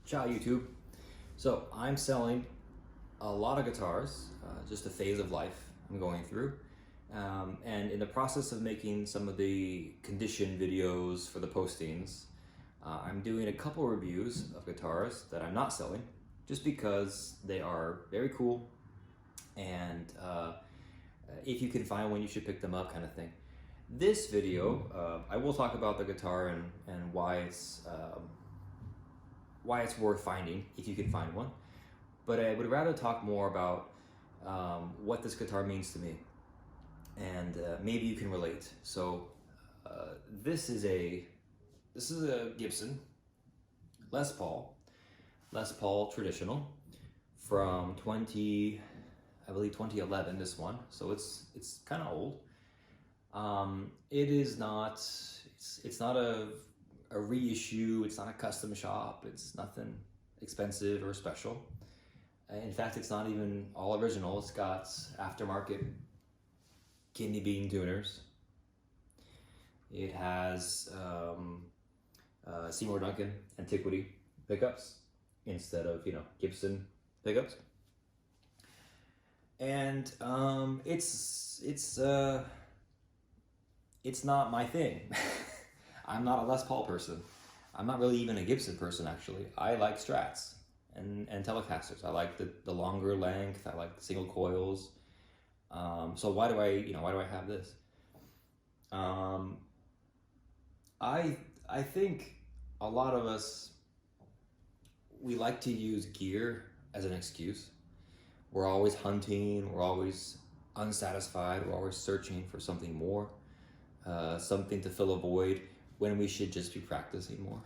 Ciao YouTube. So I'm selling a lot of guitars, just a phase of life I'm going through. And in the process of making some of the condition videos for the postings, I'm doing a couple reviews of guitars that I'm not selling just because they are very cool and if you can find one you should pick them up kind of thing. This video, I will talk about the guitar and why it's worth finding if you can find one. But I would rather talk more about what this guitar means to me, and maybe you can relate. So this is a Gibson Les Paul traditional from 2011. This one, so it's kind of old. It is not. It's not a reissue. It's not a custom shop. It's nothing expensive or special. In fact, it's not even all original. It's got aftermarket kidney bean tuners. It has Seymour Duncan Antiquity pickups instead of Gibson pickups. And it's not my thing. I'm not a Les Paul person. I'm not really even a Gibson person, actually. I like Strats and Telecasters. I like the longer length. I like the single coils. So why do I have this? I think a lot of us, we like to use gear as an excuse. We're always hunting. We're always unsatisfied. We're always searching for something more, something to fill a void, when we should just be practicing more,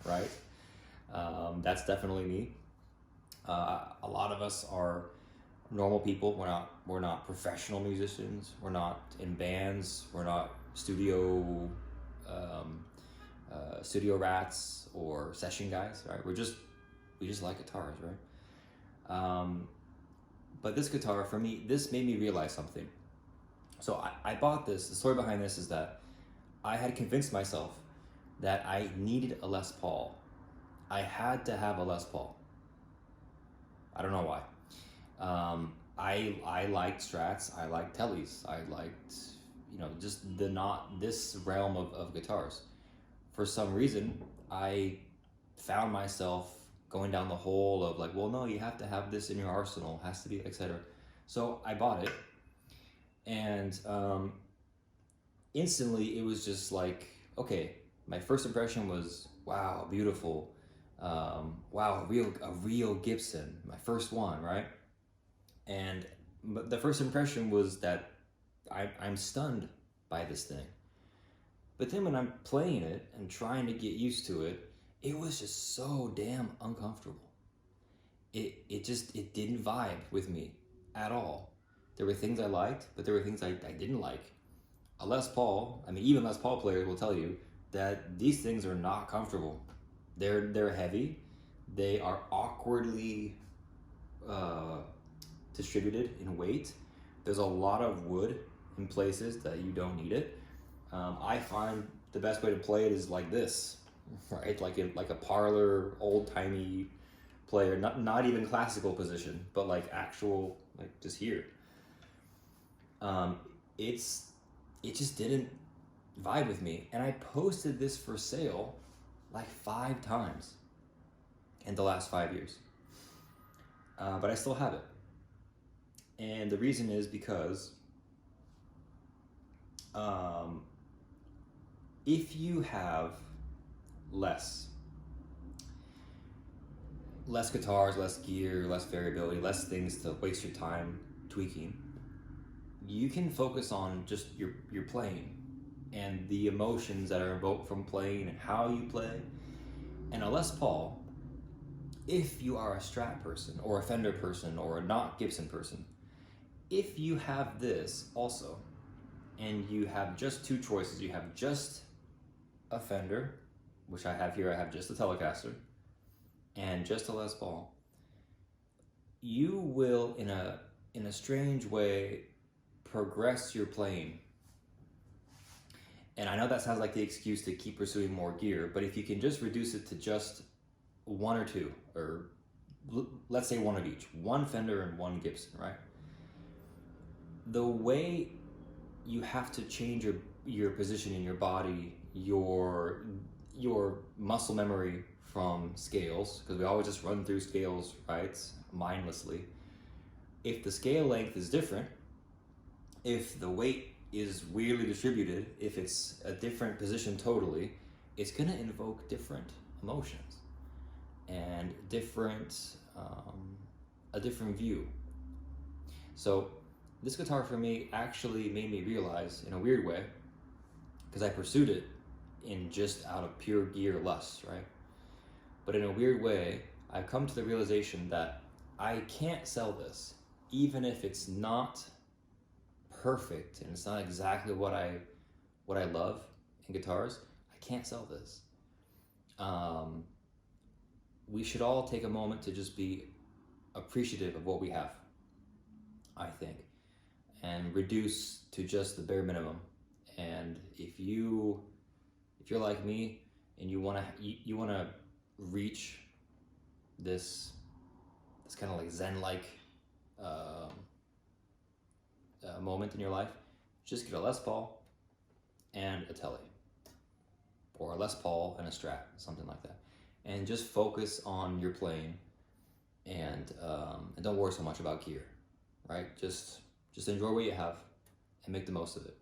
right? That's definitely me. A lot of us are normal people. We're not professional musicians. We're not in bands. We're not studio rats or session guys, right? We just like guitars, right? But this guitar, for me, this made me realize something. So I bought this. The story behind this is that I had convinced myself that I needed a Les Paul. I had to have a Les Paul. I don't know why. I liked Strats. I liked Tellys. I liked, just this realm of guitars. For some reason, I found myself going down the hole of like, well, no, you have to have this in your arsenal. It has to be, etc. So I bought it, and instantly it was just like, okay, my first impression was, wow, beautiful. Wow, a real Gibson, my first one, right? And the first impression was that I'm stunned by this thing. But then when I'm playing it and trying to get used to it, it was just so damn uncomfortable. It didn't vibe with me at all. There were things I liked, but there were things I didn't like. A Les Paul, even Les Paul players will tell you that these things are not comfortable. They're heavy. They are awkwardly distributed in weight. There's a lot of wood in places that you don't need it. I find the best way to play it is like this, right? Like a parlor, old-timey player, not even classical position, but like actual, like just here. It just didn't vibe with me. And I posted this for sale like 5 times in the last 5 years. But I still have it. And the reason is because if you have less guitars, less gear, less variability, less things to waste your time tweaking, you can focus on just your playing and the emotions that are evoked from playing and how you play. And a Les Paul, if you are a Strat person or a Fender person or a not Gibson person, if you have this also, and you have just 2 choices, you have just a Fender, which I have here, I have just a Telecaster, and just a Les Paul, you will, in a strange way, progress your playing. And I know that sounds like the excuse to keep pursuing more gear, but if you can just reduce it to just one or two, or let's say one of each, one Fender and one Gibson, right? The way you have to change your position in your body, your muscle memory from scales, because we always just run through scales, right, mindlessly. If the scale length is different, if the weight is weirdly distributed, if it's a different position totally, it's going to invoke different emotions and a different view. So this guitar for me actually made me realize, in a weird way, because I pursued it in just out of pure gear lust, right? But in a weird way, I've come to the realization that I can't sell this, even if it's not perfect and it's not exactly what I love in guitars. I can't sell this. We should all take a moment to just be appreciative of what we have, I think, and reduce to just the bare minimum. And if you're like me and you wanna reach this kind of like Zen-like moment in your life, just get a Les Paul and a Tele, or a Les Paul and a Strat, something like that, and just focus on your playing, and don't worry so much about gear, right? Just enjoy what you have and make the most of it.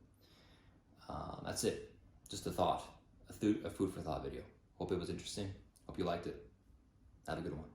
That's it. Just a thought, a food for thought video. Hope it was interesting. Hope you liked it. Have a good one.